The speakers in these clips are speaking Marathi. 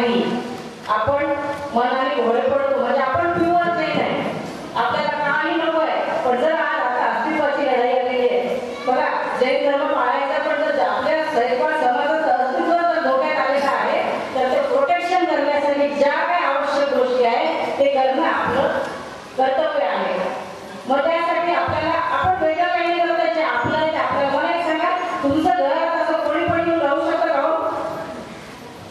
नाही. आपण मनाने घोळे पडतो, म्हणजे आपण प्युअर जैन आहे, आपल्याला काही नको आहे. पण जर आज आता अस्तित्वाची लढाई आलेली आहे बघा, जैन धर्म पाळायचा, पण जर आपल्या समाजाचं अस्तित्व जर धोक्यात आलेलं आहे तर ते प्रोटेक्शन करण्यासाठी ज्या काही आवश्यक गोष्टी आहेत ते करणं आपलं कर्तव्य आहे. मग त्यासाठी आपल्याला आपण वेगळं काही नाही करत आहे, आपलं आहे आपल्याला. मला एक सांगा, तुमचं घरात असं कोणी पण येऊन राहू शकतं का?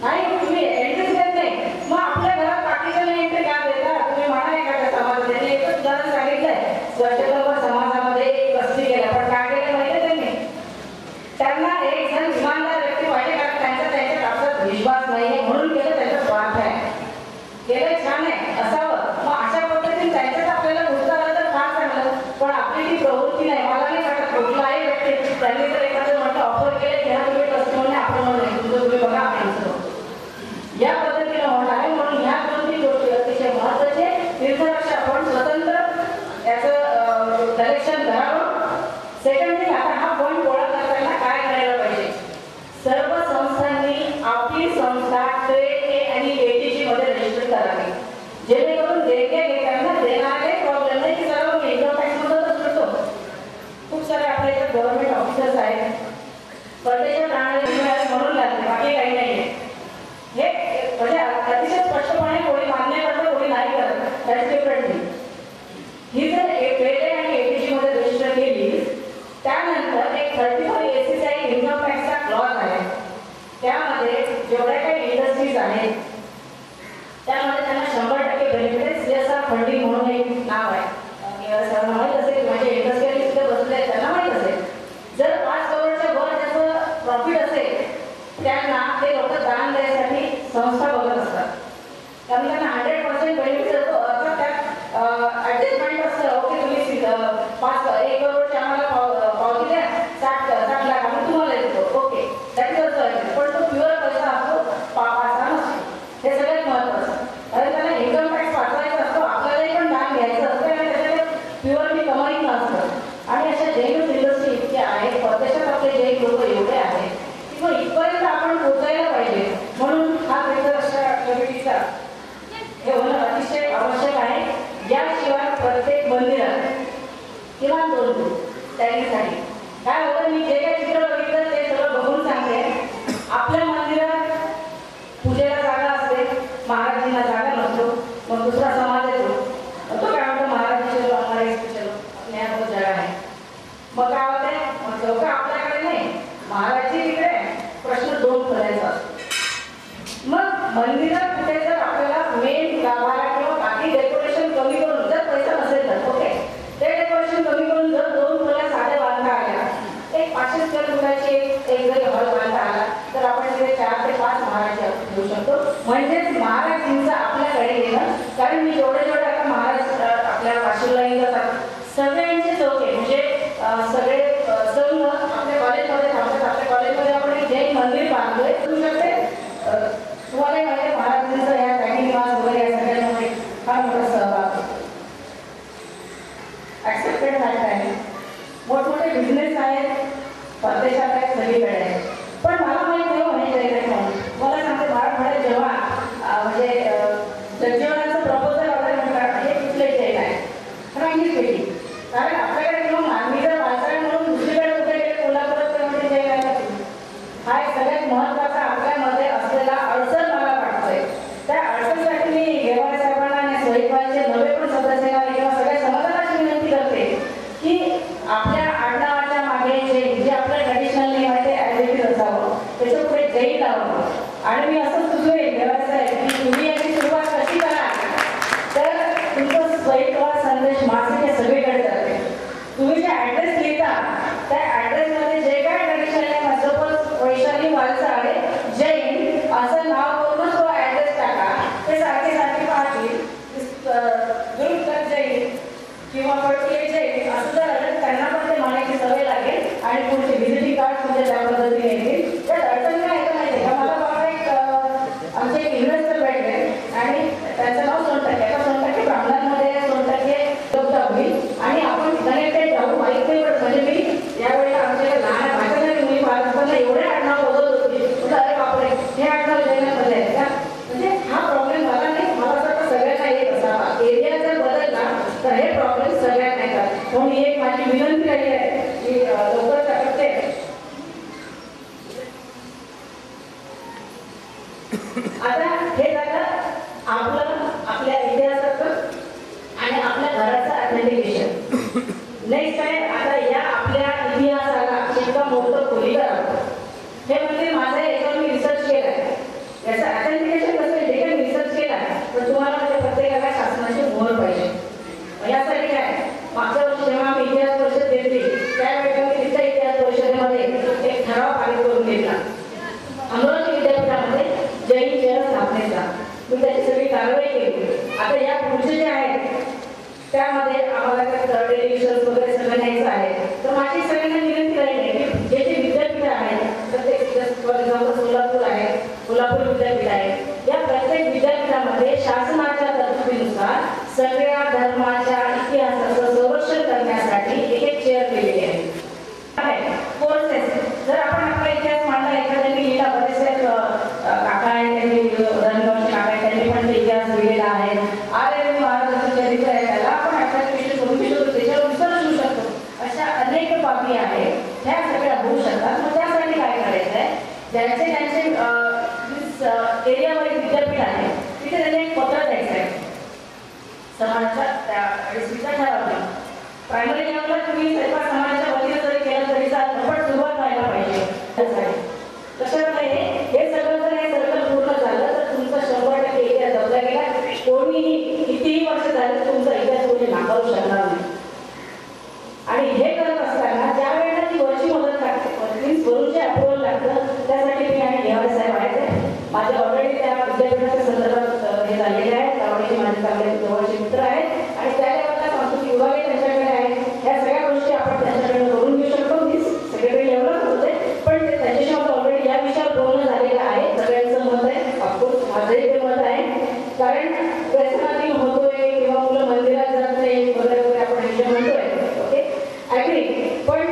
नाही, तुम्ही एंट्रीच देत नाही. मग आपल्या घरात बाकीच्या एंट्री का देता? तुम्ही म्हणा एखाद्या समाजात. त्यांनी एकच उदाहरण सांगितलंय, स्वच्छता समाजामध्ये एक वस्ती केला, पण काय केलं माहिती त्यांनी? त्यांना एक जण इमानदार व्यक्ती पाहिजे, कारण त्यांच्या आपल्यात विश्वास नाही म्हणून केलं, त्यांचा स्वार्थ आहे. केलं छान आहे असावं, मग अशा पद्धतीने त्यांच्यात आपल्याला घुसता आलं तर फार चांगलं. पण आपली ती प्रवृत्ती नाही. मला नाही वाटत कुठलाही व्यक्ती त्यांनी जर एखादं म्हटलं ऑफर केलं की हा तुम्ही कसं म्हणणे, आपण म्हणून तुमचं तुम्ही बघा आपण या पद्धतीने होणार आहे. म्हणून ह्या दोन गोष्टी अतिशय महत्त्वाचे. तीर्थरक्षा आपण स्वतंत्र याचं कलेक्शन करावं. सेकंड थिंग, आता हा पॉईंट गोळा करताना काय करायला पाहिजे? सर्व संस्थांनी आपली संस्था ट्रेड ए आणि एटीजी मध्ये रजिस्टर करावी, जेणेकरून देणग्या घेताना देणारे प्रॉब्लेम नाही की सर्व इन्कम टॅक्स मधूनच मिळतो. खूप सारे आपल्या इथे गव्हर्नमेंट ऑफिसर्स आहेत, परदेशात राहणारे म्हणून लागले, बाकी काही नाही. हे म्हणजे अतिशय स्पष्टपणे कोणी मान्य करतं, कोणी नाही करत, दॅट्स डिफरंट थिंग. ही जर ट्रेड आणि एटीजी मध्ये रजिस्टर केली, त्यानंतर एक 34 ACCI इन्कम टॅक्सचा क्लॉज आहे. त्यामध्ये जेवढ्या काही इंडस्ट्रीज आहेत त्यामध्ये त्यांना 100% बेनिफिट. CSR फंडिंग म्हणून एक नाव आहे, सर्वांना माहीत असेल, म्हणजे इंडस्ट्रियल तिथे बसले त्यांना माहीत असेल. जर 5 करोडच्या वर त्याचं प्रॉफिट असेल त्यांना ते लोक दान द्यायसाठी संस्था बघत असतात, कारण त्यांना 100% बेनिफिट असतो. अर्थात त्यात ॲडजस्टमेंट असतं. ओके, तुम्ही 1 करोडच्या आम्हाला पावती द्या, 60 लाख आम्ही तुम्हाला देतो. Okay, that is also. पण तो प्युअर पैसा असतो, पासा नसतो. हे सगळ्यात महत्त्वाचं, कारण त्यांना इन्कम टॅक्स वाचवायचा असतो, आपल्यालाही पण दान घ्यायचं असतं आणि त्याच्यात प्युअरली कमाई नसतं. आणि अशा जैन इंडस्ट्री इतक्या आहेत, परदेशात आपले जैन लोक एवढे आहेत की मग इथपर्यंत आपण पोचायला पाहिजे. म्हणून हा तीर्थरक्षा कमिटीचा हे होणं अतिशय आवश्यक आहे. याशिवाय प्रत्येक मंदिरात किमान 2 ग्रुप त्यांच्यासाठी काय होतं, मी जे काही चित्र बघितलं ते सगळं बघून सांगते. आपल्या मंदिरात पूजेला जागा असते, महाराजांना जागा नसतो, मग दुसरा समाज येतो, तो काय म्हणतो महाराज चलो हमारे चलो, आपल्या बहुत जागा आहे. मग काय होते, मग चौका आपल्याकडे नाही, महाराजची तिकडे. प्रश्न 2 करायचा असतो. मग मंदिरात कुठे जर आपल्याला मेन गाभारा किंवा बाकी डेकोरेशन कमी करून, जर पैसा नसेल तर ओके, ते डेकोरेशन कमी करून जर 2 खोल्या साध्या बांधता आल्या, एक 500 स्क्वेअर फुटाची एक जरी हॉल बांधता आला तर आपण तिथे 4 ते 5 महाराज घेऊ शकतो. म्हणजेच महाराजांचं आपल्याकडे येणं, कारण मी जेवढे आता महाराज आपल्या वाशिमला येतात, सगळ्यांचे चौके म्हणजे सगळे संघ आपल्या कॉलेजमध्ये थांबतात. आपल्या कॉलेजमध्ये आपण एक जैन मंदिर बांधतोय. तुम्ही शकते तुम्हाला माहिती महाराजांचं या निवास वगैरे या सगळ्यांमध्ये फार मोठा सहभाग ऍक्सेप्टेड फॅक्ट आहे. मोठमोठे बिझनेस आहेत, परदेशात आहेत, सगळीकडे आहेत. पण मला माहित नाही म्हणे जैन म्हणून. मला सांगते मराठवाड्यात जेव्हा म्हणजे जगजीवनाचं प्रपोजल वगैरे म्हणतात, हे कुठले जैन आहे फ्रँकली स्पीकिंग. कारण आपल्याकडे किंवा मी जर वाचायला म्हणून दुसरीकडे कुठे गेले कोल्हापुरात म्हणजे जैन आहे का? हा एक सगळ्यात महत्त्वाचा आपल्यामध्ये असलेला अडचण मला वाटतोय. त्या अडचणीसाठी मी गेवारे साहेबांना आणि सोयीबाईचे नवे पण सदस्यांना किंवा सगळ्या समाजाला विनंती करते की आपल्या आडनावाच्या मागे जे आपल्या ट्रॅडिशनल नेम आहे ते ॲडिटिव्ह असावं, त्याच्या पुढे जैन लावावं. आणि मी असं सुचवेन गेवारे साहेब की तुम्ही याची सुरुवात कशी करा, तर तुमचं स्वयंपाक संदेश मासिक हे सगळीकडे जाते. तुम्ही जे ॲड्रेस लिहिता त्या ॲड्रेसमध्ये जे काय ट्रॅडिशनल नेम असं वैशाली वालचा आहे जैन असं नाव करूनच तो ॲड्रेस टाका. ते सारखे पाहतील दुरुस्त जैन किंवा पडके जैन असं जर आलं त्यांना पण ते म्हणायची सवय लागेल आणि पुढचे व्हिजिटिंग कार्ड तुमच्या त्या पद्धतीने येतील. त्यात अडचण काय येतं माहिती का, मला बाबा एक आमचे एक इन्व्हेस्टर भेटले आणि त्यांचं नाव सोनटक्के. आता सोनटक्के ब्राह्मणांमध्ये सोनटक्के लोकता होईल आणि आपण कनेक्टेड राहू. माहीत नाही पण म्हणजे मी यावेळेला आमच्या लहान भाषा मुली पाहत असताना एवढे आडनाव बघत होती, अरे बापरे हे आडनाव जैनामध्ये आहे का, म्हणजे आता हे झालं आपल्या इतिहासाचं आणि आपल्या घराचं ऑथेंटिकेशन. नेक्स्ट आहे आता या आपल्या इतिहासाला इतका मोठं खोलीकर हे म्हणजे माझं याच्यावर मी रिसर्च केला आहे. याचं ऑथेंटिकेशन कसं जे काही रिसर्च केला तर तुम्हाला म्हणजे प्रत्येकाला शासनाची मोहर पाहिजे. यासाठी काय मागच्या वर्षी जेव्हा आम्ही इतिहास परिषद घेतली त्यावेळेला मी तिथल्या इतिहास परिषदेमध्ये एक ठराव पारित करून घेतला. अमरावती विद्यापीठामध्ये जैन शहर स्थापनेचा मी त्याची सगळी कारवाई केली. आता या पुढचे जे आहेत त्यामध्ये आम्हाला टेलिव्हिजन वगैरे सगळं न्यायचं आहे. तर माझी सगळ्यांना विनंती राहिली की जे जे विद्यापीठ आहेत प्रत्येक सोलापूर आहे, कोल्हापूर विद्यापीठ आहे, या प्रत्येक विद्यापीठामध्ये शासनाच्या तरतुदीनुसार सगळ्या धर्माच्या इतिहासाचं संरक्षण करण्यासाठी एक एक चेअर केलेली आहे. कोर्सेस जर आपण आपला इतिहास मांडला एखाद्याने लिहिला बरेचसे काका आहेत त्यांनी धर्मवंशी काका आहेत त्यांनी पण इतिहास लिहिलेला आहे. आर्य महाराजांचं चरित्र आहे त्याला आपण ॲप्लिकेशन करून शकतो त्याच्यावर रिसर्च होऊ शकतो. अशा अनेक बाबी आहेत ह्या सगळ्या होऊ शकतात. मग त्यासाठी काय करायचं आहे ज्यांचे एरिया वाईज विद्यापीठ आहे तिथे त्यांनी एक पत्र द्यायचं आहे समाजाच्या त्या ठरावलं. प्रायमरी लेवलला तुम्ही स्वयंपाक समाजाच्या वतीने जरी केलं तरी चालतं पण सुरुवात व्हायला पाहिजे. कशामुळे हे सगळं जर हे सर्कल पूर्ण झालं तर तुमचा 100% इतिहास जपला गेला. कोणीही कितीही वर्ष झालं तुमचा इतिहास कोणी नाकारू शकणार नाही. आणि हे करत असताना ज्या वेळेला ती वरची मदत लागते वरून जे अप्रुव्हल लागतं त्यासाठी मी आणि घेवाडे साहेब आहेत माझे ऑलरेडी त्या विद्यापीठाच्या संदर्भात हे झालेले आहेत. त्यावेळी माझे चांगले जवळचे मित्र आहेत आणि त्या लेवलला सांस्कृतिक विभागही त्यांच्याकडे आहे. ह्या सगळ्या गोष्टी आपण त्यांच्याकडे करून घेऊ शकतो. मी सगळीकडे लेवलच होते पण त्यांच्याशी माझं ऑलरेडी या विषयावर बोलणं झालेलं आहे. सगळ्यांचं मत आहे ऑफकोर्स माझंही ते मत आहे कारण व्यसनाधीन होतोय किंवा मुलं मंदिरात जात नाही वगैरे वगैरे आपण विषय म्हणतोय ओके ॲग्री. पण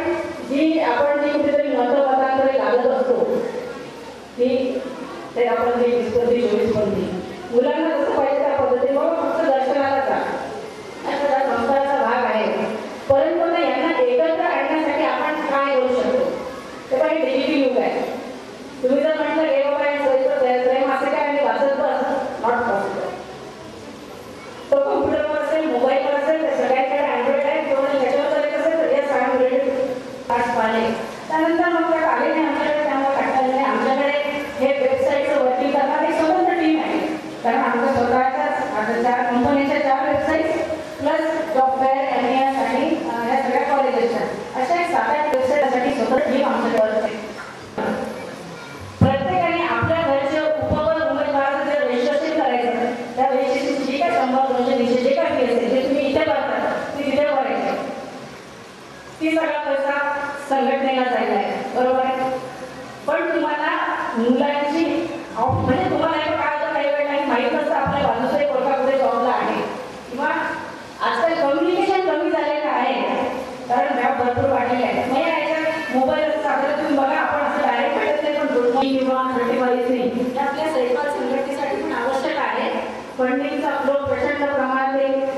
आपण जी कुठेतरी मतमतांकडे लागत असतो की ते आपण जी 20-24 मुलांना कसं पाहिजे त्या पद्धतीने मग फक्त दर्शनाला जा त्याचा संस्काराचा भाग आहे. परंतु ना यांना एकत्र आणण्यासाठी आपण काय करू शकतो ते पण डिजिटल युग आहे. तुम्ही जर म्हटलं हे बाबा प्रेम असे काय आणि वाचत बस नॉट पॉसिबल. तो कॉम्प्युटरवर असेल मोबाईलवर असेल तर सगळ्यांकडे अँड्रॉइड आहे किंवा त्याच्यावर असेल तर या सगळ्या पाहिले त्यानंतर मग त्या आले नाही आमच्याकडे त्यामुळे टाकलेलं नाही. आमच्याकडे हे वेबसाईटचं वर्किंग करणार एक स्वतंत्र टीम आहे कारण आमच्या स्वतःच्या 4 कंपनीच्या 4 website plus job fair MES आणि ह्या सगळ्या कॉलेजेसच्या अशा 7-8 वेबसाईटसाठी स्वतंत्र टीम आमच्याकडे. प्रत्येकाने आपल्या घरच्या उमेदवाराचं जे रजिस्ट्रेशन करायचं त्या रजिस्ट्रेशन जे काय 100-200 जे काय फी असेल ते तुम्ही इथे भरता ती तिथे भरायची. ती सगळा पैसा संघटनेला जायला आहे बरोबर आहे. पण तुम्हाला मुलांची म्हणजे तुम्हाला हे काय होतं काही वेळ नाही माहीत नसतं आपल्या बाजूचे कोणत्या जॉबला आहे किंवा आजकाल कम्युनिकेशन कमी झालेलं आहे कारण व्याप भरपूर वाढलेले आहेत. मग याच्यात मोबाईल साधारण तुम्ही बघा आपण असं डायरेक्ट भेटत नाही पण गुड मॉर्निंग किंवा 30 हे आपल्या सहकार संघटनेसाठी पण आवश्यक आहे. फंडिंगचा फ्लो प्रचंड प्रमाणात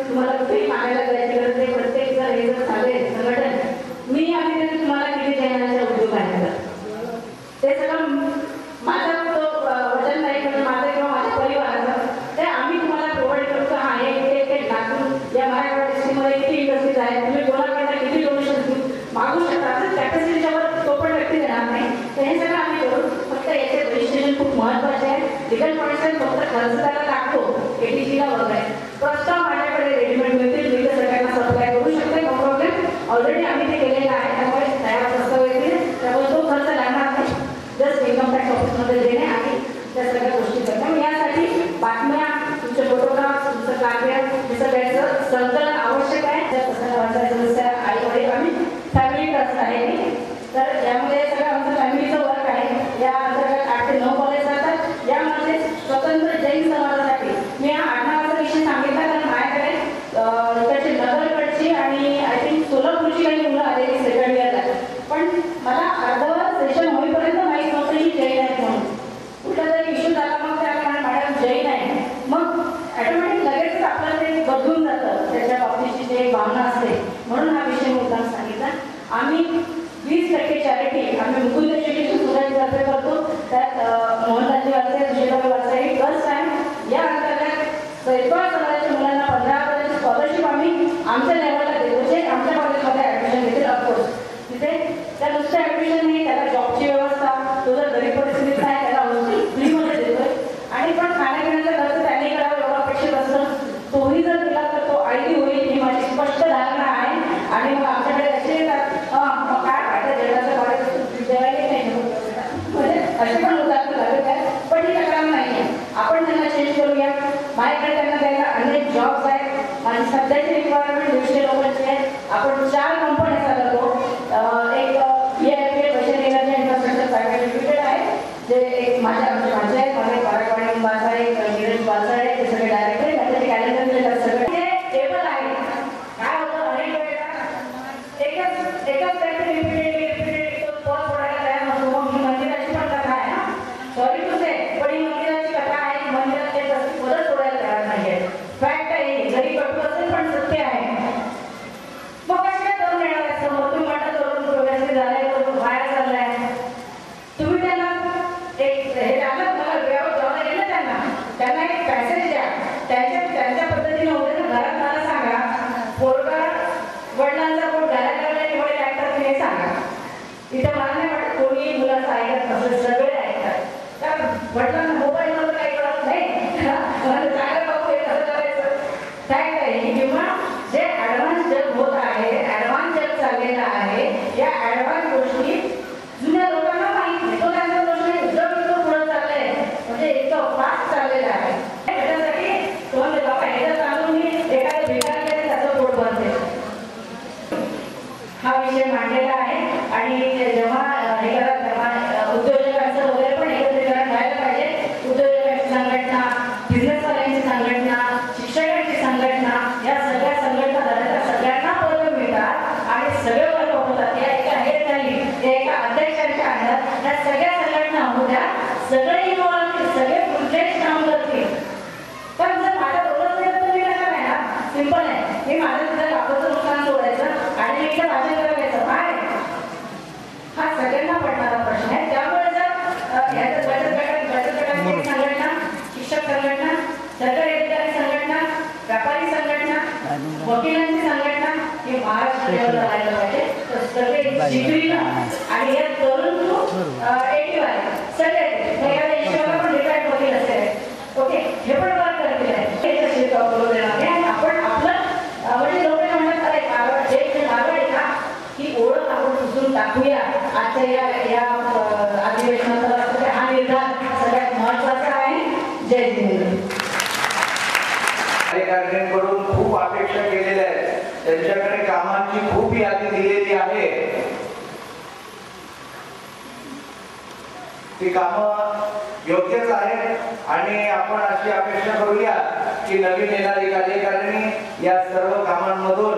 तुम्हाला कुठेही मागायला जायची गरज नाही. प्रत्येक जर हे जर झाले संघटन मी आणि तुम्हाला किती देण्याचा उद्योग आहे ते सगळं माझा तो वचन नाही पण माझं किंवा माझ्या परिवाराचं ते आम्ही तुम्हाला प्रोव्हाइड करतो. हा हे लागून या मराठवाडा डिस्ट्रिक्टमध्ये किती इंडस्ट्रीज आहेत तुम्ही कोणाकडनं किती डोनेशन मागू शकता तर कॅपॅसिटीच्यावर तो पण व्यक्ती देणार नाही. तर हे सगळं आम्ही करू. फक्त याचे रजिस्ट्रेशन खूप महत्त्वाचे आहे. लिगल प्रोसेस फक्त खर्च त्याला लागतो ATCला वगैरे. प्रस्ताव माझ्याकडे रेडीमेड मिळतील मी ते सगळ्यांना सप्लाय करू शकते नो प्रॉब्लेम. ऑलरेडी आम्ही ते केलेलं आहे त्यामुळे तयार प्रस्ताव येतील त्यामुळे तो खर्च लागणार नाही. जस्ट इन्कम टॅक्स ऑफिसमध्ये देणे आणि त्या सगळ्या गोष्टी करणे. यासाठी बातम्या तुमचे फोटोग्राफ तुमचं कार्य हे सगळ्याचं संकलन आवश्यक आहे. त्या प्रसंगाचा समस्या आई वडील आम्ही फॅमिली ट्रस्ट आहे तर यामध्ये सगळं आमचं फॅमिलीचं वर्क आहे. या अंतर्गत 8 ते 9 कॉलेज जातात. यामध्ये स्वतंत्र जैन समाजासाठी मी हा आडनावाचा विषय सांगितला कारण माझ्याकडे त्याची नगरकडची आणि आय थिंक सोलापूरची काही मुलं आलेली सेकंड इयरला पण मला अर्धवट सेशन होईपर्यंत माहीत नव्हतं ही जैन आहेत म्हणून. कुठला जरी इश्यू झाला मग त्याला मॅडम जैन आहे मग ॲटोमॅटिक लगेचच आपल्याला ते बदलून जातं त्याच्या बाबतीची जे भावना असते म्हणून हा विषय मुद्दाम सांगितला. आम्ही 20% चॅरिटी आम्ही मुकुंद एज्युकेशन सोसायटीतर्फे करतो. त्यात मोहनदासजी वालते सैफा समाजाच्या मुलांना 15,000ची स्कॉलरशिप आम्ही आमच्या लेवलला देतो, जे आमच्या कॉलेजमध्ये ॲडमिशन घेतील. ऑफकोर्स तिथे त्या नुसतं ॲडमिशन नाही, त्याला जॉबची व्यवस्था, तो जर गरीब परिस्थितीत आहे त्याला हॉस्टेल फ्रीमध्ये देतोय. आणि पण खाण्यापिण्याचा खर्च त्यांनी करावा एवढं अपेक्षित असतं. तोही जर दिला तर तो आयडी होईल ही माझी स्पष्ट धारणा आहे. आणि मग आमच्याकडे असे येतात मग काय वाटतं जगाचं कॉलेज जेवायला नाही म्हणजे असे पण होतात लागत आहे. पण ही तक्रार नाही आहे, आपण त्यांना चेंज करूया. माझ्याकडे त्यांना द्यायला अनेक जॉब्स आहेत. आणि सध्याची रिक्वायरमेंट 150 लोकांची आहे. आपण 4 कंपन्या चालवतो. एक VIP बचत एनर्जी इन्फ्रास्ट्रक्चर प्रायव्हेट लिमिटेड आहे, जे एक माझे आहेत. माझे परागवाडी बाजारे नीरज बाजारे ते सगळे डायरेक्टर त्यांचे कॅलेंडर दिलेलं सगळे टेबल आहे. काय होतं अनेक वेळेला एकच काहीतरी रिपीटेड पद पडायला तयार नसतो. मग ही मंदिराची पण कथा आहे ना, सॉरी टू से, पण ही मंदिराची कथा आहे. मंदिरात ते पदच सोडायला तयार नाही आहे. फॅक्ट आहे, जरी कटू असेल पण सत्य आहे. मग कशा करून येणार आहे समोर? तुम्ही म्हणता करून व्यवस्थित झालंय, करून बाहेर चाललाय. तुम्ही त्यांना एक हे लागत मला जेवढं गेलं त्यांना एक पॅसेज द्या. त्यांच्या पद्धतीने होते ना. घरात मला सांगा, पोरगा वडिलांचा पोट घरात लागला की वडील ऐकतात हे सांगा. इथं मला नाही वाटत कोणी मुलाचं ऐकत नसेल, सगळे ऐकतात. कारण वडिलांना मोबाईलवर काही कळत नाही, चांगलं बाबू हे कसं करायचं काय काय. किंवा जे ॲडव्हान्स जग होत आहे, ॲडव्हान्स जग चाललेलं आहे, या ॲडव्हान्स गोष्टी जुन्या लोकांना माहीत नाही. तो त्यांचा दोष नाही, जग इतकं पुढं चाललंय म्हणजे इतकं फास्ट चाललेलं आहे. त्याच्यासाठी तुम्हाला बाबा ह्याच्या चालून मी एखाद्या भिकारी केले त्याचं पोट भरते हा विषय मांडलेला आहे. आणि जेव्हा हे करा तेव्हा उद्योजकांचं वगैरे पण एकत्रीकरण व्हायला पाहिजे. उद्योजकांची संघटना, बिझनेसवाल्यांची संघटना, शिक्षकांची संघटना, या सगळ्या संघटना झाल्या सगळ्यांना पदं मिळतात आणि सगळे वर्ग होतात. या एका हेड नाही, एका अध्यक्षांच्या अंडर या सगळ्या संघटना होत्या. सगळे इन्व्हॉल्व, सगळे फुलफ्लेज काम करतील. पण जर माझ्या दोनच मिळत तर मी कसं नाही ना, सिंपल आहे. मी माझं तिथं कापडचं नुकसान सोडायचं आणि मी इथं भाषण करायचं काय, हा सगळ्यांना पडणारा प्रश्न आहे. त्यामुळे जर बचत गटांची संघटना, शिक्षक संघटना, सरकारी अधिकारी संघटना, व्यापारी संघटना, वकिलांची संघटना हे महाराष्ट्र लेवलला राहायला पाहिजे. तर सगळे जिगरीला आणि या तरुण टू 80 वाले सगळे एखाद्या ईश्वराला पण रिटायर्ड वकील असेल, ओके, हे पण वर्क करतील आहे. हे तसे करू देणार नाही. आपण आपलं म्हणजे लोक म्हणतात अरे मारवाड जे मारवाडी का ही ओळख आपण पुसून टाकूया. आजच्या या अधिवेशनाचा हा निर्धार सगळ्यात महत्वाचा आहे. जय जिनेंद्र. अधिकाऱ्यांकडून खूप अपेक्षा केलेल्या आहेत, त्यांच्याकडे कामांची खूप यादी दिलेली आहे. ती कामं योग्यच आहेत आणि आपण अशी अपेक्षा करूया की नवीन येणारी कार्यकारिणी या सर्व कामांमधून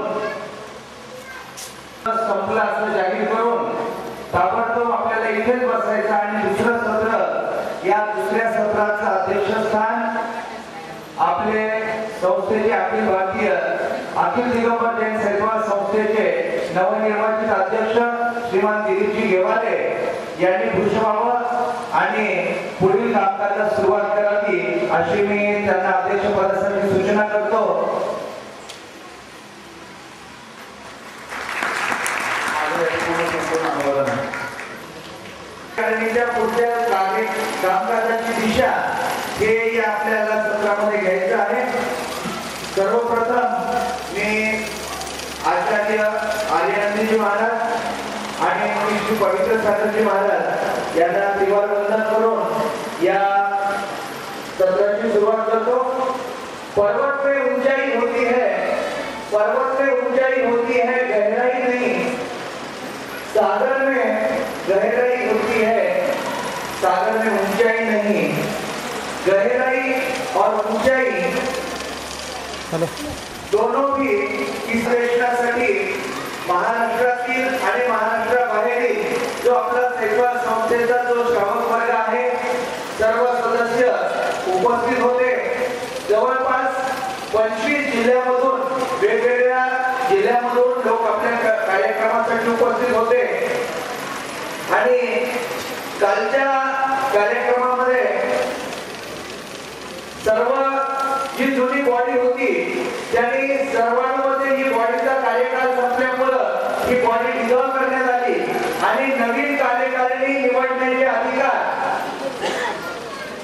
संपलं असं जाहीर करून ताबडतोब आपल्याला इथेच बसायचं आणि दुसरं सत्र, या दुसऱ्या सत्राचं अध्यक्षस्थान आपले संस्थेचे अखिल दिगंबर जैन सैफा संस्थेचे नवनिर्वाचित अध्यक्ष श्रीमान दिलीपजी गेवाले यांनी भूषवावं आणि पुढील कामकाजास सुरुवात करावी अशी मी त्यांना अध्यक्षपदासाठी सूचना करतो. पुढच्या कामकाजाची दिशा हे आपल्याला सत्रामध्ये घ्यायचं आहे. सर्वप्रथम मी आचार्य आर्यनंदजी महाराज आणि श्री पवित्र साधनजी महाराज यांना त्रिवार वंदन करून या सत्राची सुरुवात करतो. पर्वत में ऊंचाई होती है, पर्वत में ऊंचाई होती है, गहराई नहीं. सागर में गहराई होती है, सागर में ऊंचाई नहीं. गहराई और ऊंचाई दोनों भी इस प्रश्नासाठी महाराष्ट्रातील आणि महाराष्ट्राबाहेरील जो आपला सैफा संस्थेचा जो श्रावक वर्ग आहे, सर्व सदस्य उपस्थित होते. जवळपास 25 जिल्ह्यामधून, वेगवेगळ्या जिल्ह्यामधून लोक आपल्या कार्यक्रमासाठी उपस्थित होते. आणि कालच्या कार्यक्रमामध्ये सर्व जी जुनी बॉडी होती त्यांनी सर्वांमध्ये ही बॉडीचा कार्यकाळ संपल्यामुळं ही बॉडी डिझॉल्व करण्यात आली आणि नवीन कार्यकारिणी निवडण्याचे अधिकार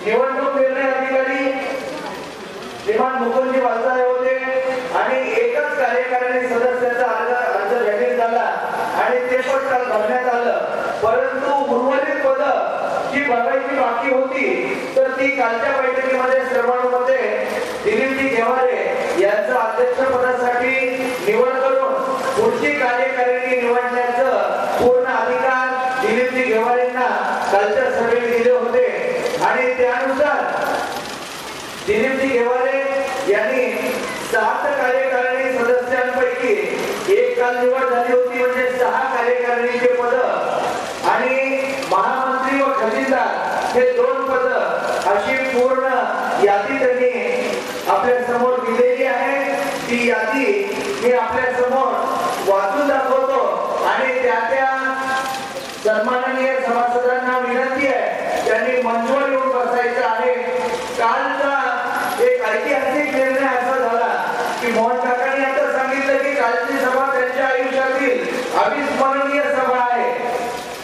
निवडणूक निर्णय अधिकारी श्रीमान मुकुंदजी वालसाहेब होते आणि एकच कार्यकारिणी सदस्याचा अर्ज जाहीर झाला आणि ते पण काल भरण्यात आलं. परंतु उर्वरित पद जी भरायची बाकी होती तर ती कालच्या बैठकीमध्ये सर्वांमध्ये दिलीपजी घेवारे यांचा अध्यक्षपदासाठी निवड करून पुढची कार्यकारिणी निवडण्याचं पूर्ण अधिकार दिलीपजी घेवारेंना कालच्या सभेत दिले होते आणि त्यानुसार दिलीपजी घेवारे यांनी 7 कार्यकारिणी सदस्यांपैकी एक काल निवड झाली होती म्हणजे 6 कार्यकारिणीचे पद आणि महामंत्री व खजिनदार हे 2 पद अशी पूर्ण यादी त्यांनी आपल्या समोर दिलेली आहे. ती यादी मी आपल्या समोर वाचून दाखवतो आणि त्या सन्माननीय सभासदांना विनंती आहे त्यांनी मंचवर येऊन बसायचं आहे. कालचा एक ऐतिहासिक निर्णय असा झाला की मोहन काकांनी आता सांगितलं की कालची सभा त्यांच्या आयुष्यातील अविस्मरणीय सभा आहे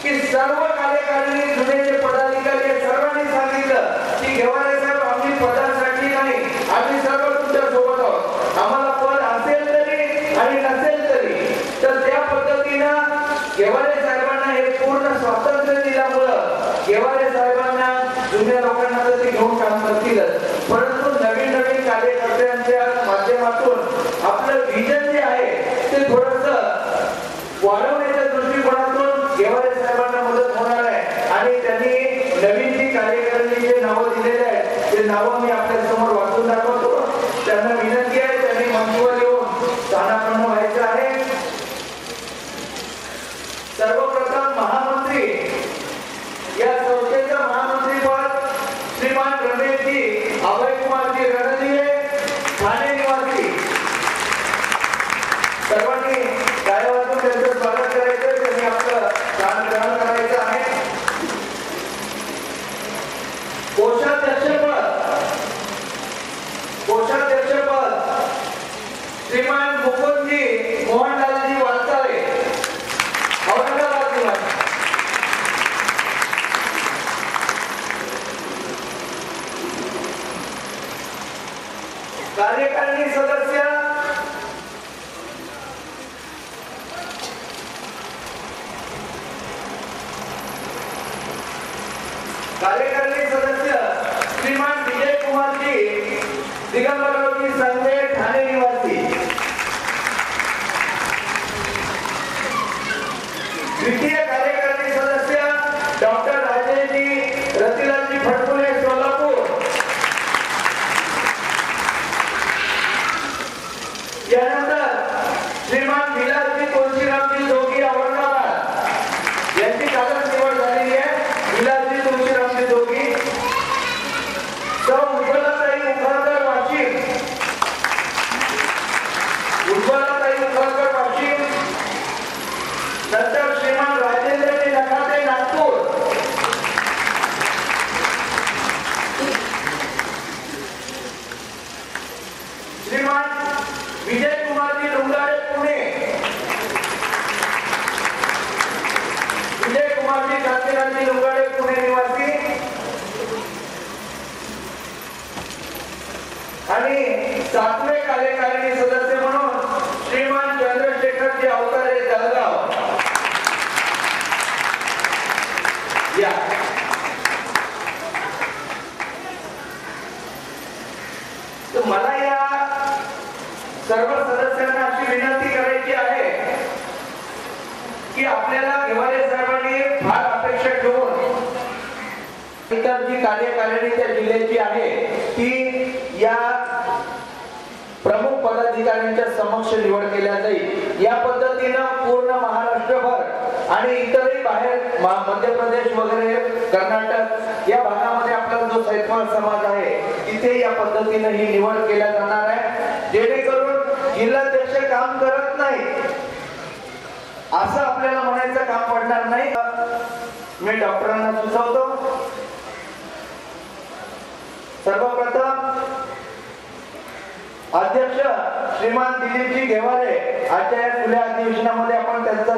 की सर्व कार्यकारिणी जुने जे पदाधिकारी सर्वांनी सांगितलं की घेवारे साहेब आम्ही पदासाठी नाही आम्ही सर्व तुमच्या सोबत आहोत. आम्हाला पद असेल तरी आणि नसेल तरी तर त्या पद्धतीनं घेवारे साहेबांना हे पूर्ण स्वातंत्र्य दिल्यामुळं घेवारे साहेबांना जुन्या लोकांना तर ते घेऊन काम करतीलच परंतु नवीन नवीन कार्यकर्त्यांच्या माध्यमातून आपलं विजन जे आहे ते थोडस वाढवण्याच्या दृष्टिकोनातून घेवारे साहेबांना मदत होणार आहे आणि त्यांनी नवीन जी कार्यकारिणीचे नावं दिलेले आहेत ते नावं मी आपल्या समोर वाचून दाखवतो. त्यांना विनंती आहे त्यांनी मंचवर येऊन स्थानापन्न व्हायचं आहे. सर्वप्रथम महामंत्री या संस्थेचं महामंत्रीपद श्रीमान रमेशजी अभयकुमारजी रणदिवे ठाणे निवासी. सर्वांनी टाळ्या वाजवून त्यांचं स्वागत करायचं त्यांनी आपलं स्थान ग्रहण करायचं आहे. कोषाध्यक्षपद श्रीमान मुकुंदजी मोहनलालजी वालसाळे औरंगाबाद निवासी. कार्यकारिणी सदस्य श्रीमान विजय कुमारजी दिगंबररावजी संजय ठाणे निवासी. द्वितीय कार्यकारिणी सदस्य डॉक्टर राजेशजी रतिलालजी फडकुले सोलापूर. यानंतर श्रीमान विलासजी तुळशीरामजी जोगी औरंगाबाद यांची कालच निवड झालेली आहे. विलासजी तुळशीरामजी जोगी. सौ उज्ज्वलाताई मुखर्जर वाशिम. उज्ज्वलाताई मुखर्जर वाशिम. नंतर श्रीमान राजेंद्रजी नखाते नागपूर. श्रीमान विजय कुमारजी डोंगारे पुणे. विजय कुमारजी कांतीरामजी डोंगारे पुणे निवासी. आणि 7वे कार्यकारिणी सदस्य म्हणून श्रीमान चंद्रशेखरजी अवतारे जळगाव. या तर मला या सर्व सदस्यांना अशी विनंती करायची आहे की आपल्याला घेवारे साहेबांनी फार अपेक्षा ठेवून इतर जी कार्यकारिणी त्या जिल्ह्याची आहे ती या प्रमुख पदाधिकाऱ्यांच्या समक्ष निवड केल्या जाईल. या पद्धतीनं पूर्ण महाराष्ट्रभर आणि इतरही बाहेर मध्य प्रदेश वगैरे कर्नाटक या भागामध्ये आपला जो सैतवाल समाज आहे तिथे या पद्धतीनं ही निवड केल्या जाणार आहे जेणेकरून जिल्हाध्यक्ष काम करत नाही असं आपल्याला म्हणायचं काम पडणार नाही. मी डॉक्टरांना सुचवतो सर्वप्रथम अध्यक्ष श्रीमान दिलीपजी घेवारे आजच्या या खुल्या अधिवेशनामध्ये आपण त्यांचा